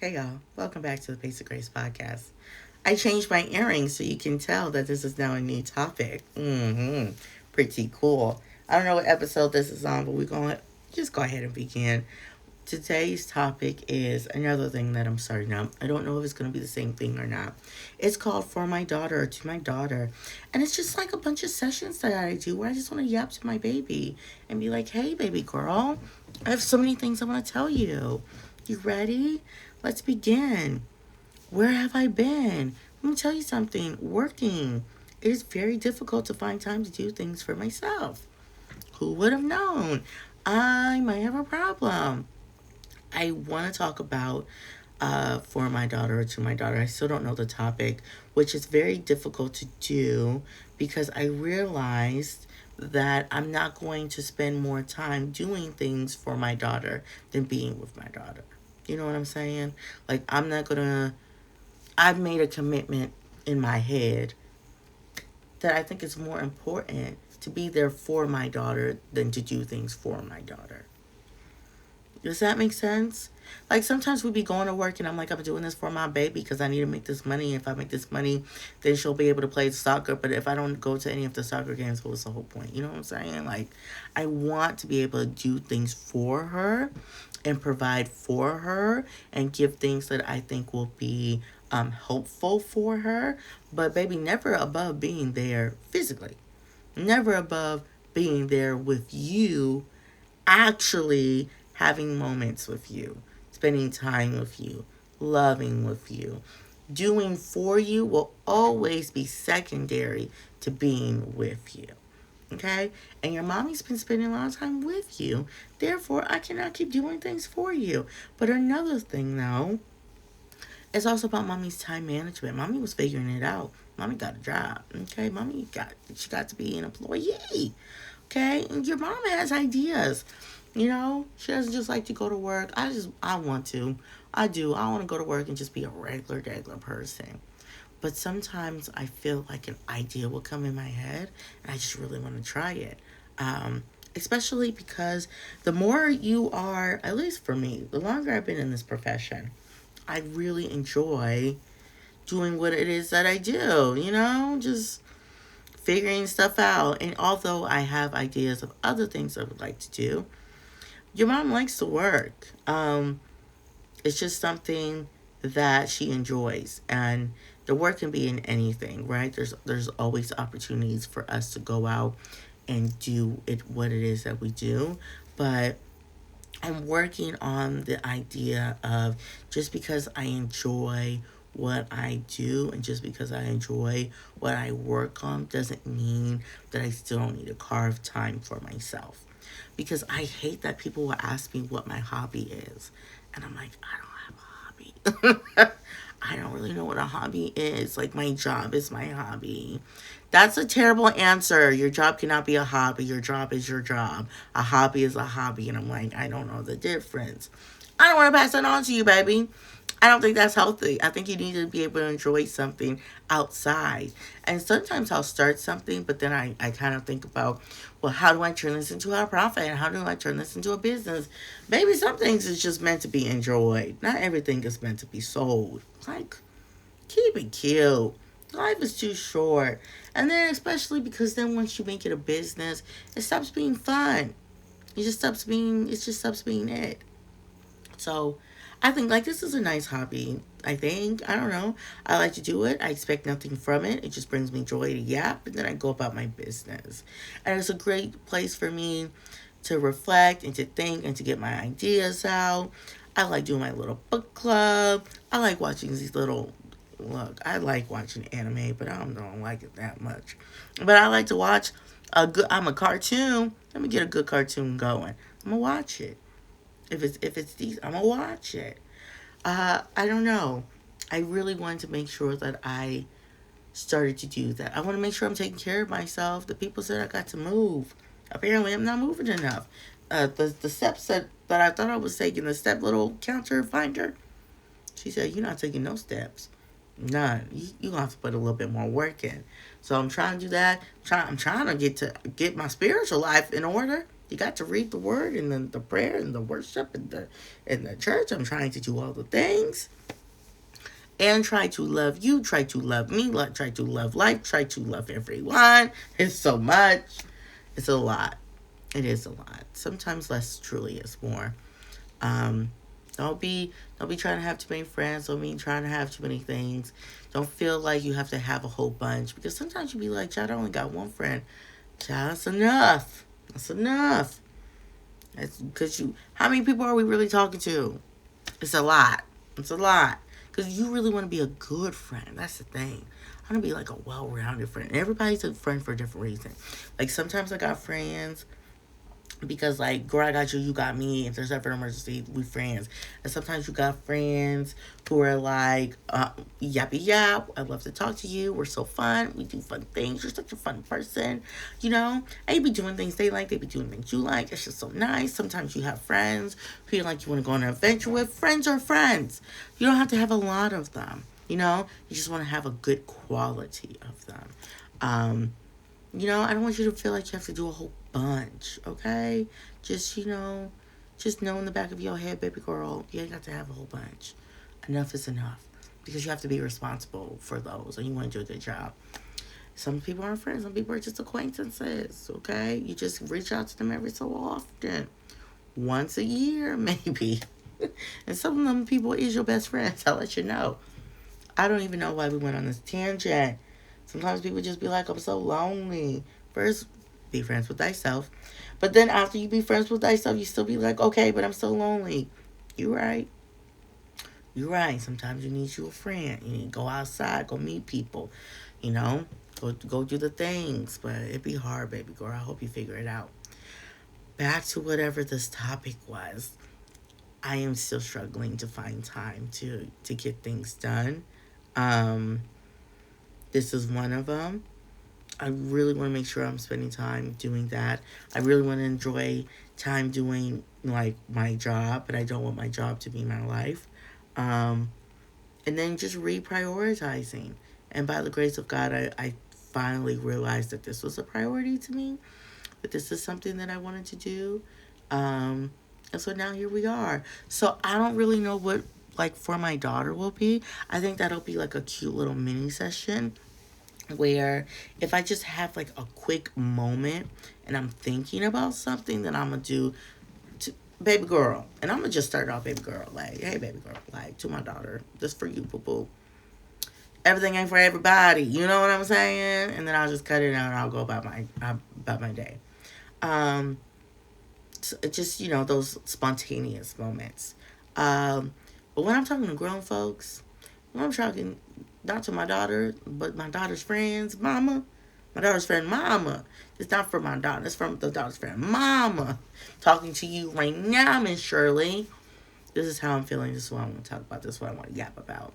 Hey y'all, welcome back to the Basic Grace Podcast. I changed my earrings so you can tell that this is now a new topic. Pretty cool. I don't know what episode this is on, but we're going to just go ahead and begin. Today's topic is another thing that I'm starting up. I don't know if it's going to be the same thing or not. It's called For My Daughter or To My Daughter. And it's just like a bunch of sessions that I do where I just want to yap to my baby and be like, hey, baby girl, I have so many things I want to tell you. You ready? Let's begin. Where have I been? Let me tell you something. Working. It is very difficult to find time to do things for myself. Who would have known? I might have a problem. I want to talk about for my daughter or to my daughter. I still don't know the topic, which is very difficult to do because I realized that I'm not going to spend more time doing things for my daughter than being with my daughter. You know what I'm saying? Like, I'm not going to. I've made a commitment in my head that I think it's more important to be there for my daughter than to do things for my daughter. Does that make sense? Like sometimes we be going to work and I'm like, I'm doing this for my baby because I need to make this money. If I make this money, then she'll be able to play soccer. But if I don't go to any of the soccer games, what's the whole point? You know what I'm saying? Like, I want to be able to do things for her and provide for her and give things that I think will be helpful for her. But baby, never above being there physically. Never above being there with you, actually having moments with you, spending time with you, loving with you. Doing for you will always be secondary to being with you. Okay? And your mommy's been spending a lot of time with you. Therefore, I cannot keep doing things for you. But another thing, though, it's also about mommy's time management. Mommy was figuring it out. Mommy got a job. Okay? She got to be an employee. Okay? And your mom has ideas. You know, she doesn't just like to go to work. I want to. I do. I want to go to work and just be a regular person. But sometimes I feel like an idea will come in my head and I just really want to try it. Especially because the more you are, at least for me, the longer I've been in this profession, I really enjoy doing what it is that I do, you know, just figuring stuff out. And although I have ideas of other things I would like to do, your mom likes to work. It's just something that she enjoys, and the work can be in anything, right? There's always opportunities for us to go out and do it what it is that we do, but I'm working on the idea of just because I enjoy what I do and just because I enjoy what I work on doesn't mean that I still don't need to carve time for myself. Because I hate that people will ask me what my hobby is. And I'm like, I don't have a hobby. I don't really know what a hobby is. Like, my job is my hobby. That's a terrible answer. Your job cannot be a hobby. Your job is your job. A hobby is a hobby. And I'm like, I don't know the difference. I don't want to pass that on to you, baby. I don't think that's healthy. I think you need to be able to enjoy something outside. And sometimes I'll start something, but then I kind of think about, well, how do I turn this into a profit? And how do I turn this into a business? Maybe some things is just meant to be enjoyed. Not everything is meant to be sold. Like, keep it cute. Life is too short. And then especially because then once you make it a business, it stops being fun. It just stops being it. So I think like this is a nice hobby. I think. I don't know. I like to do it. I expect nothing from it. It just brings me joy to yap and then I go about my business. And it's a great place for me to reflect and to think and to get my ideas out. I like doing my little book club. I like watching these little look, I like watching anime, but I don't like it that much. But I like to watch a good I'm a cartoon. Let me get a good cartoon going. I'm gonna watch it. If it's these, I'm gonna watch it. I don't know. I really wanted to make sure that I started to do that. I want to make sure I'm taking care of myself. The people said I got to move. Apparently, I'm not moving enough. The steps that I thought I was taking, the step little counter finder, she said, you're not taking no steps. None. You gonna have to put a little bit more work in. So I'm trying to do that. I'm trying to get my spiritual life in order. You got to read the word and then the prayer and the worship and the church. I'm trying to do all the things. And try to love you, try to love me, try to love life, try to love everyone. It's so much. It's a lot. It is a lot. Sometimes less truly is more. Um, don't be trying to have too many friends. Don't be trying to have too many things. Don't feel like you have to have a whole bunch, because sometimes you be like, child, I only got one friend. Child, that's enough. That's enough. That's because you. How many people are we really talking to? It's a lot. It's a lot. Because you really want to be a good friend. That's the thing. I want to be like a well-rounded friend. Everybody's a friend for a different reason. Like sometimes I got friends because like, girl, I got you, you got me. If there's ever an emergency, we friends. And sometimes you got friends who are like, yappy yap, I love to talk to you, we're so fun, we do fun things, you're such a fun person, you know. And you be doing things they like, they be doing things you like. It's just so nice. Sometimes you have friends who you like, you want to go on an adventure with. Friends are friends. You don't have to have a lot of them, you know. You just want to have a good quality of them. I don't want you to feel like you have to do a whole bunch, okay? Just, just know in the back of your head, baby girl, you ain't got to have a whole bunch. Enough is enough. Because you have to be responsible for those and you want to do a good job. Some people aren't friends. Some people are just acquaintances, okay? You just reach out to them every so often. Once a year, maybe. And some of them people is your best friends. I'll let you know. I don't even know why we went on this tangent. Sometimes people just be like, I'm so lonely. First, be friends with thyself. But then after you be friends with thyself, you still be like, okay, but I'm so lonely. You right. You right. Sometimes you need you a friend. You need to go outside, go meet people. You know, go do the things. But it be hard, baby girl. I hope you figure it out. Back to whatever this topic was. I am still struggling to find time to get things done. This is one of them. I really want to make sure I'm spending time doing that. I really want to enjoy time doing like my job, but I don't want my job to be my life. Um, and then just reprioritizing. And by the grace of God, I finally realized that this was a priority to me, that this is something that I wanted to do. And so now here we are. So I don't really know what like for my daughter will be. I think that'll be like a cute little mini session where if I just have like a quick moment and I'm thinking about something that I'm gonna do to baby girl, and I'm gonna just start off baby girl, like, hey baby girl, like to my daughter, this for you, boo boo. Everything ain't for everybody, you know what I'm saying? And then I'll just cut it out and I'll go about my day. Um, so just those spontaneous moments. But when I'm talking to grown folks, when I'm talking not to my daughter, but my daughter's friends, mama. My daughter's friend, mama. It's not for my daughter. It's from the daughter's friend, mama. Talking to you right now, Miss Shirley. This is how I'm feeling. This is what I want to talk about. This is what I want to yap about.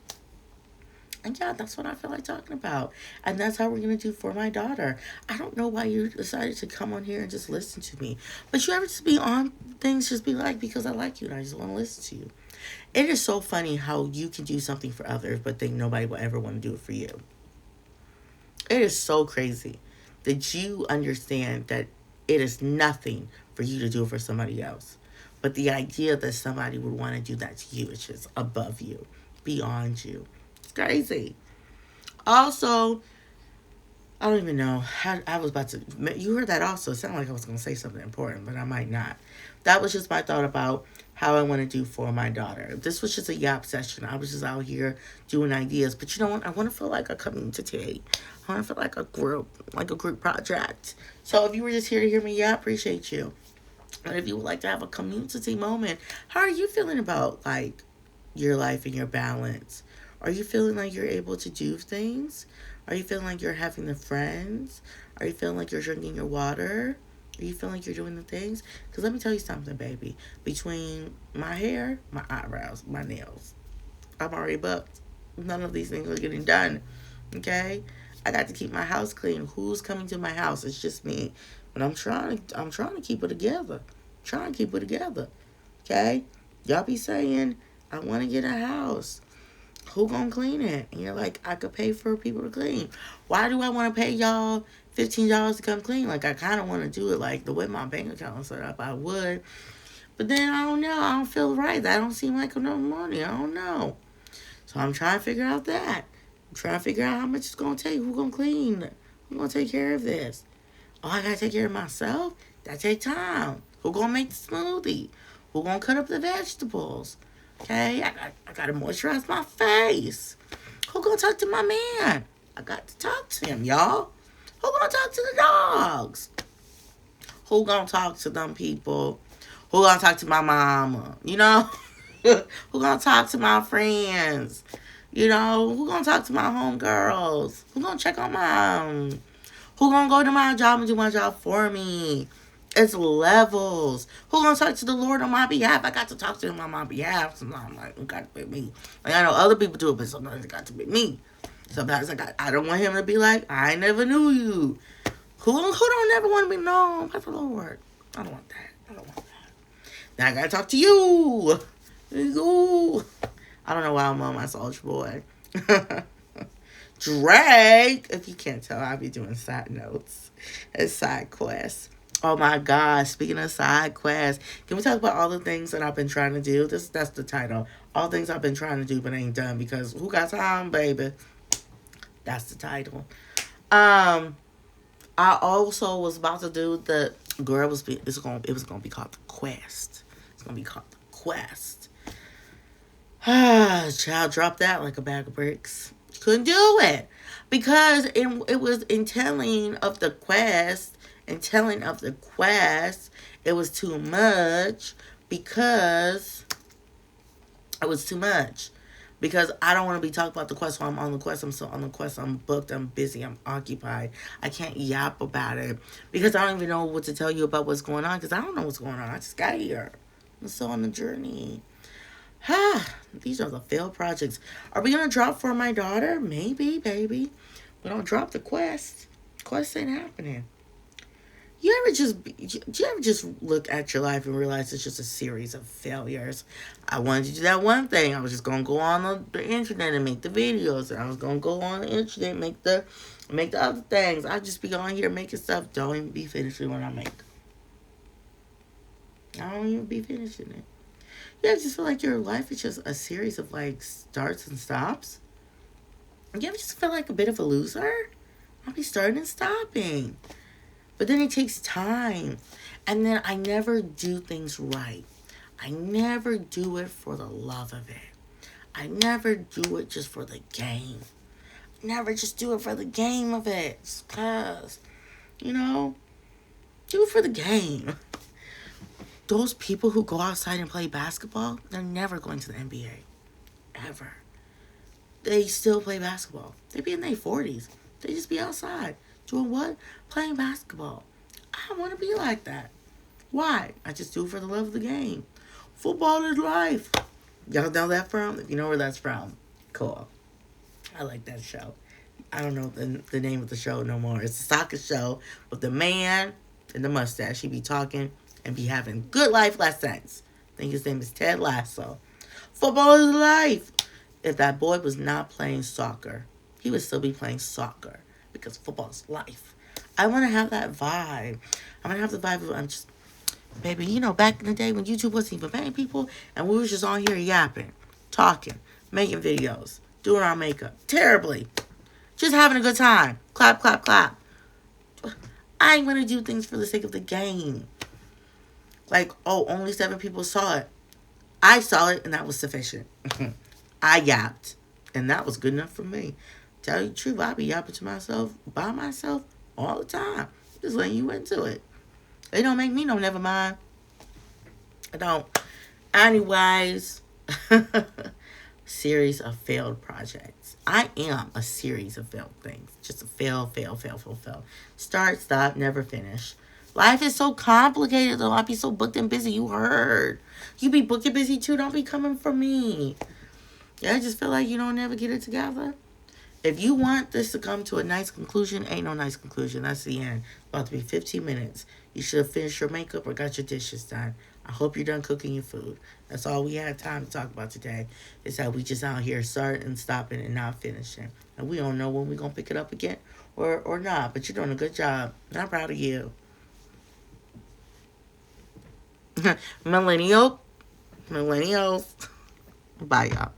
And yeah, that's what I feel like talking about. And that's how we're going to do for my daughter. I don't know why you decided to come on here and just listen to me. But you ever just be on things, just be like, because I like you and I just want to listen to you. It is so funny how you can do something for others, but think nobody will ever want to do it for you. It is so crazy that you understand that it is nothing for you to do it for somebody else. But the idea that somebody would want to do that to you is just above you, beyond you. It's crazy. Also, I don't even know. I was about to. You heard that also. It sounded like I was going to say something important, but I might not. That was just my thought about how I want to do for my daughter. This was just a yap session. I was just out here doing ideas. But you know what? I want to feel like a community. I want to feel like a group project. So if you were just here to hear me, yeah, I appreciate you. But if you would like to have a community moment, how are you feeling about like your life and your balance? Are you feeling like you're able to do things? Are you feeling like you're having the friends? Are you feeling like you're drinking your water? Are you feeling like you're doing the things? Because let me tell you something, baby. Between my hair, my eyebrows, my nails, I'm already booked. None of these things are getting done. Okay? I got to keep my house clean. Who's coming to my house? It's just me. But I'm trying to keep it together. Trying to keep it together. Okay? Y'all be saying, I want to get a house. Who gonna clean it? And you're like, I could pay for people to clean. Why do I want to pay y'all $15 to come clean? Like, I kind of want to do it like the way my bank account is set up. I would, but then I don't know. I don't feel right. That don't seem like enough money. I don't know. So I'm trying to figure out that. I'm trying to figure out how much it's gonna take. Who gonna clean? Who gonna take care of this? Oh, I gotta take care of myself. That take time. Who gonna make the smoothie? Who gonna cut up the vegetables? Okay, I gotta moisturize my face. Who gonna talk to my man? I got to talk to him, y'all. Who gonna talk to the dogs? Who gonna talk to them people? Who gonna talk to my mama? You know? Who gonna talk to my friends? You know? Who gonna talk to my homegirls? Who gonna check on mom? Who gonna go to my job and do my job for me? It's levels. Who gonna talk to the Lord on my behalf? I got to talk to him on my behalf. Sometimes I'm like, it got to be me. Like, I know other people do it, but sometimes it got to be me. Sometimes I don't want him to be like, I never knew you. Who don't ever want to be known by the Lord? I don't want that. I don't want that. Now I gotta talk to you. Ooh. I don't know why I'm on my Soulja Boy. Drake. If you can't tell, I'll be doing side notes and side quests. Oh my gosh, speaking of side quests, can we talk about all the things that I've been trying to do? That's the title. All things I've been trying to do but ain't done because who got time, baby? That's the title. I also was about to do the girl it was gonna be called The Quest. It's gonna be called The Quest. Child dropped that like a bag of bricks. Couldn't do it because it was in telling of the quest it was too much because it was too much. Because I don't want to be talking about the quest while I'm on the quest. I'm still on the quest. I'm booked. I'm busy. I'm occupied. I can't yap about it. Because I don't even know what to tell you about what's going on. Because I don't know what's going on. I just got here. I'm still on the journey. These are the failed projects. Are we going to drop For My Daughter? Maybe, baby. We don't drop the quest. Quest ain't happening. Do you ever just look at your life and realize it's just a series of failures? I wanted to do that one thing. I was just gonna go on the internet and make the videos, and I was gonna go on the internet and make the other things. I just be on here making stuff. Don't even be finishing what I make. I don't even be finishing it. You ever just feel like your life is just a series of like starts and stops? You ever just feel like a bit of a loser? I'll be starting and stopping. But then it takes time. And then I never do things right. I never do it for the love of it. I never do it just for the game. I never just do it for the game of it. Just cause, do it for the game. Those people who go outside and play basketball, they're never going to the NBA. Ever. They still play basketball. They be in their 40s. They just be outside. Doing what? Playing basketball. I want to be like that. Why? I just do it for the love of the game. Football is life. Y'all know that from? If you know where that's from, cool. I like that show. I don't know the name of the show no more. It's a soccer show with the man and the mustache. He be talking and be having good life lessons. I think his name is Ted Lasso. Football is life. If that boy was not playing soccer, he would still be playing soccer. Because football is life. I want to have that vibe. I want to have the vibe of, baby, back in the day when YouTube wasn't even paying people and we was just on here yapping, talking, making videos, doing our makeup. Terribly. Just having a good time. Clap, clap, clap. I ain't going to do things for the sake of the game. Like, only 7 people saw it. I saw it and that was sufficient. I yapped. And that was good enough for me. Tell you the truth, I be yapping to myself, by myself, all the time. Just letting you into it. It don't make me no never mind. I don't. Anyways, series of failed projects. I am a series of failed things. Just a fail. Start, stop, never finish. Life is so complicated though. I be so booked and busy. You heard. You be booked and busy too. Don't be coming for me. Yeah, I just feel like you don't never get it together. If you want this to come to a nice conclusion, ain't no nice conclusion. That's the end. About to be 15 minutes. You should have finished your makeup or got your dishes done. I hope you're done cooking your food. That's all we had time to talk about today. Is that we just out here starting and stopping and not finishing. And we don't know when we're going to pick it up again or not. But you're doing a good job. And I'm proud of you. Millennials. Bye, y'all.